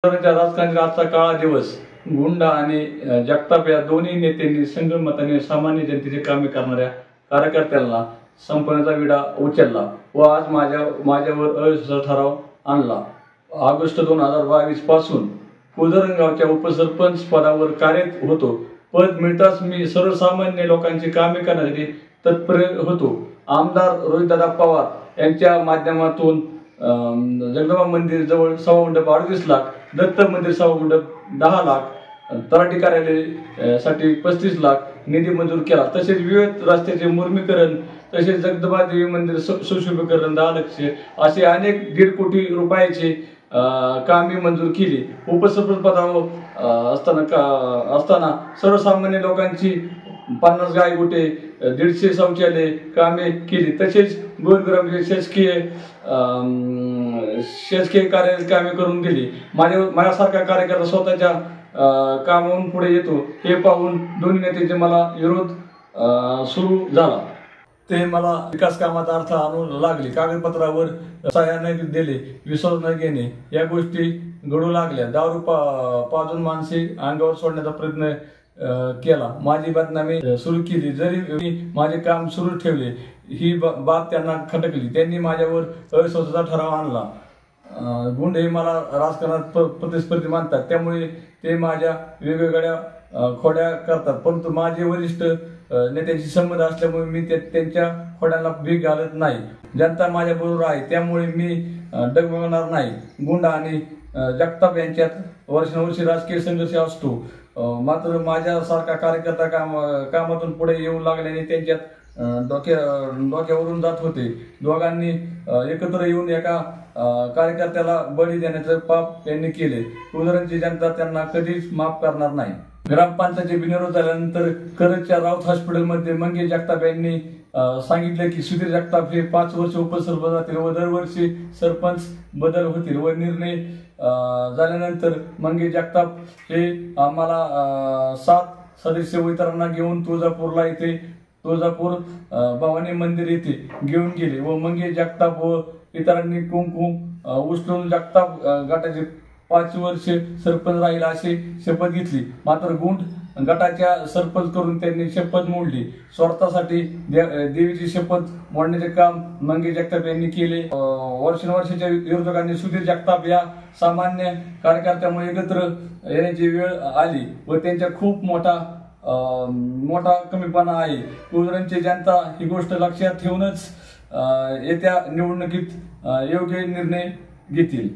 राजकारणाचा आजचा काळा दिवस गुंडा आणि जगताप या दोन्ही नेत्यांनी संगमताने सामान्य जनतेचे कामे करणाऱ्या कार्यकर्त्यांना संपवण्याचा विडा उचलला व आज माझ्यावर अविश्वास ठराव आणला। ऑगस्ट 2022 पासून फुलरंगावच्या उपसरपंच पदावर कार्यरत होतो। पद मिळताच मी सर्वसामान्य लोकांची कामे करण्यासाठी तत्पर होतो। आमदार रोहितदादा पवार यांच्या माध्यमातून जगदंबा मंदिर जवळ सव्वा मंडप 38 लाख, दत्त मंदिर सव्वा मंडप 10 लाख, तलाठी कार्यालय साठी 35 लाख निधी मंजूर केला। तसेच विविध रस्त्याचे मुर्मीकरण, तसेच जगदंबा देवी मंदिर सुशोभीकरण 10 लाख असे अनेक 1.5 कोटी रुपयाचे कामे मंजूर केली। उपसरपंच पदावर असताना सर्वसामान्य लोकांची 50 गाय गोटे, 150 शौचालय कामे केली। तसेच गोरगरिबांचे शासकीय कार्य कामे करून दिली। माझ्यासारखा कार्यकर्ता स्वतःच्या कामावरून पुढे येतो हे पाहून दोन्ही नेत्यांचे मला विरोध सुरू झाला। ते मला विकास कामाचा अर्थ आणू लागले। कागदपत्रावर सह्या न दिले, विश्वास न घेणे या गोष्टी घडू लागल्या। दारू पाजून माणसे अंगावर सोडण्याचा प्रयत्न केला, माझी बदनामी सुरू केली। जरी मी माझे काम सुरू ठेवले ही बाब त्यांना खटकली। त्यांनी माझ्यावर अविश्वासाचा ठराव आणला। गुंड हे मला राजकारणात प्रतिस्पर्धी मानतात, त्यामुळे ते माझ्या वेगवेगळ्या खोड्या करतात। परंतु माझे वरिष्ठ नेत्यांशी संबंध असल्यामुळे मी त्यांच्या खोड्याला भीक घालत नाही। जनता माझ्या बरोबर आहे, त्यामुळे मी डगमगणार नाही। गुंड आणि जगताप यांच्यात वर्षानुवर्षे राजकीय संघर्ष असतो, मात्र माझ्यासारखा कार्यकर्ता कामातून पुढे येऊ लागल्याने त्यांच्यात डोक्यावरून जात होते। दोघांनी एकत्र येऊन एका कार्यकर्त्याला बळी देण्याचे पाप त्यांनी केले। फुलरंगाची जनता त्यांना कधीच माफ करणार नाही। ग्रामपंचायतीचे बिनविरोध झाल्यानंतर करजच्या राऊत हॉस्पिटलमध्ये मंगेश जगताप यांनी सांगितले की सुधीर जगताप हे 5 वर्ष उपसरपंच राहतील व दरवर्षी सरपंच बदल होतील व निर्णय झाल्यानंतर मंगेश जगताप हे आम्हाला 7 सदस्य व इतरांना घेऊन तुळजापूर भवानी मंदिर येथे घेऊन गेले व मंगेश जगताप व इतरांनी कुंकुम उचलून जगताप गटाचे 5 वर्ष सरपंच राहील अशी शपथ घेतली। मात्र गुंड गटाच्या सरपंच करून त्यांनी शपथ मोडली। स्वार्थासाठी देवीची शपथ मोडण्याचे काम मंगेश जगताप यांनी केले। वर्षानुवर्षाच्या विरोधकांनी सुधीर जगताप या सामान्य कार्यकर्त्यामुळे एकत्र येण्याची वेळ आली व त्यांच्या खूप मोठा कमीपणा आहे। फुलरंगाची जनता ही गोष्ट लक्षात ठेवूनच येत्या निवडणुकीत योग्य निर्णय घेतील।